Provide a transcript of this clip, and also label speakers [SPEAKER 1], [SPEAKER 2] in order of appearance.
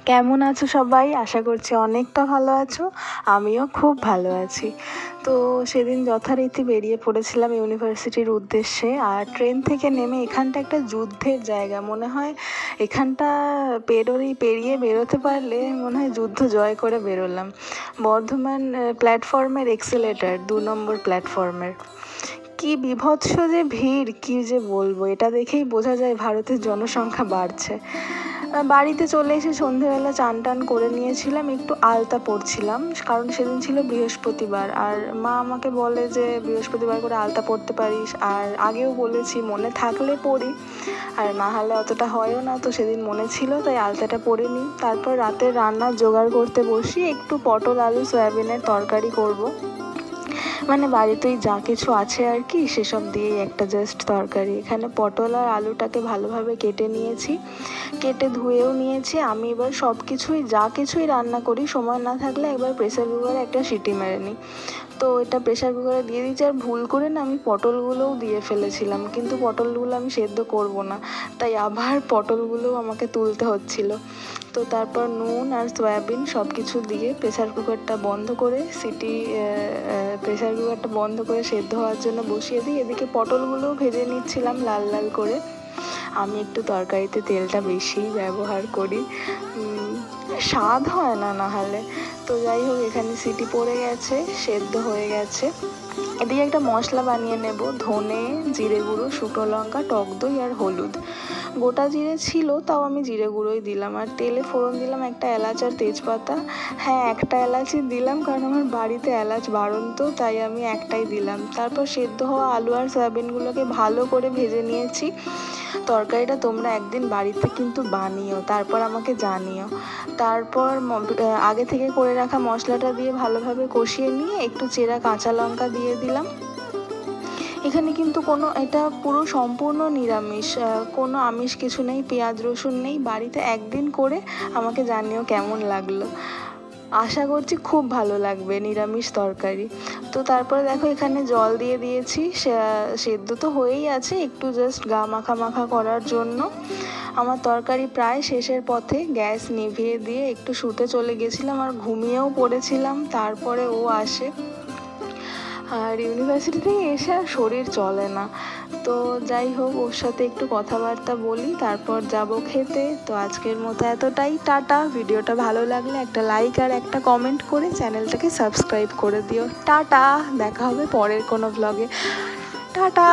[SPEAKER 1] কেমন আছো সবাই? আশা করছি অনেকটা ভালো আছো। আমিও খুব ভালো আছি। তো সেদিন যথারীতি বেরিয়ে পড়েছিলাম ইউনিভার্সিটির উদ্দেশ্যে। আর ট্রেন থেকে নেমে এখানটা একটা যুদ্ধের জায়গা, মনে হয় এখানটা পেরিয়ে বেরোতে পারলে মনে হয় যুদ্ধ জয় করে বেরোলাম। বর্ধমান প্ল্যাটফর্মের এক্সেলেটার 2 নম্বর প্ল্যাটফর্মের কি বীভৎস যে ভিড়, কি যে বলবো, এটা দেখেই বোঝা যায় ভারতের জনসংখ্যা বাড়ছে। বাড়িতে চলে এসে সন্ধেবেলা চান টান করে নিয়েছিলাম, একটু আলতা পরছিলাম, কারণ সেদিন ছিল বৃহস্পতিবার। আর মা আমাকে বলে যে বৃহস্পতিবার করে আলতা পরতে পারিস, আর আগেও বলেছি মনে থাকলে পরি, আর না হলে অতটা হয়ও না। তো সেদিন মনে ছিল তাই আলতাটা পরে নিই। তারপর রাতের রান্নার জোগাড় করতে বসি, একটু পটল আলু সয়াবিনের তরকারি করব। মানে বাড়িতেই যা কিছু আছে আর কি, সেসব দিয়েই একটা জাস্ট তরকারি। এখানে পটল আর আলুটাকে ভালোভাবে কেটে নিয়েছি, কেটে ধুয়েও নিয়েছি। আমি এবার সব কিছুই যা কিছুই রান্না করি, সময় না থাকলে একবার প্রেসার কুকারে একটা সিটি মেরে নিই। তো এটা প্রেসার কুকারে দিয়ে দিয়েছি। আর ভুল করে না আমি পটলগুলোও দিয়ে ফেলেছিলাম, কিন্তু পটলগুলো আমি সেদ্ধ করব না, তাই আবার পটলগুলোও আমাকে তুলতে হচ্ছিল। তো তারপর নুন আর সয়াবিন সব কিছু দিয়ে প্রেসার কুকারটা বন্ধ করে সেদ্ধ হওয়ার জন্য বসিয়ে দিই। এদিকে পটলগুলোও ভেজে নিচ্ছিলাম লাল লাল করে। আমি একটু তরকারিতে তেলটা বেশি ব্যবহার করি, স্বাদ হয় না নাহলে। তো যাই হোক, এখানে সিটি পড়ে গেছে, সেদ্ধ হয়ে গেছে। এদিকে একটা মশলা বানিয়ে নেব, ধনে, জিরে গুঁড়ো, শুকনো লঙ্কা, টক দই আর হলুদ। গোটা জিরে ছিল, তাও আমি জিরে গুঁড়োই দিলাম। আর তেলে ফোড়ন দিলাম একটা এলাচ আর তেজপাতা। হ্যাঁ, একটা এলাচই দিলাম, কারণ আমার বাড়িতে এলাচ বারণ, তো তাই আমি একটাই দিলাম। তারপর সেদ্ধ হওয়া আলু আর সয়াবিনগুলোকে ভালো করে ভেজে নিয়েছি। তরকারিটা তোমরা একদিন বাড়িতে কিন্তু বানিও, তারপর আমাকে জানিও। তারপর আগে থেকে করে রাখা মশলাটা দিয়ে ভালোভাবে কষিয়ে নিয়ে একটু চেরা কাঁচা লঙ্কা দিয়ে দিলাম। এখানে কিন্তু এটা পুরো সম্পূর্ণ নিরামিষ, কোনো আমিষ কিছু নেই, পেঁয়াজ রসুন নেই। বাড়িতে একদিন করে আমাকে জানিও কেমন লাগলো। আশা করছি খুব ভালো লাগবে নিরামিষ তরকারি। তো তারপরে দেখো এখানে জল দিয়ে দিয়েছি, সেদ্ধ তো হয়েই আছে, একটু জাস্ট গা মাখা মাখা করার জন্য। আমার তরকারি প্রায় শেষের পথে, গ্যাস নিভিয়ে দিয়ে একটু শুতে চলে গেছিলাম আর ঘুমিয়েও পড়েছিলাম। তারপরে ও আসে, আর ইউনিভার্সিটি থেকে এসে আর শরীর চলে না। তো যাই হোক, ওর সাথে একটু কথাবার্তা বলি, তারপর যাব খেতে। তো আজকের মতো এতটাই, টাটা। ভিডিওটা ভালো লাগলে একটা লাইক আর একটা কমেন্ট করে চ্যানেলটাকে সাবস্ক্রাইব করে দিও। টাটা, দেখা হবে পরের কোনো ব্লগে। টাটা।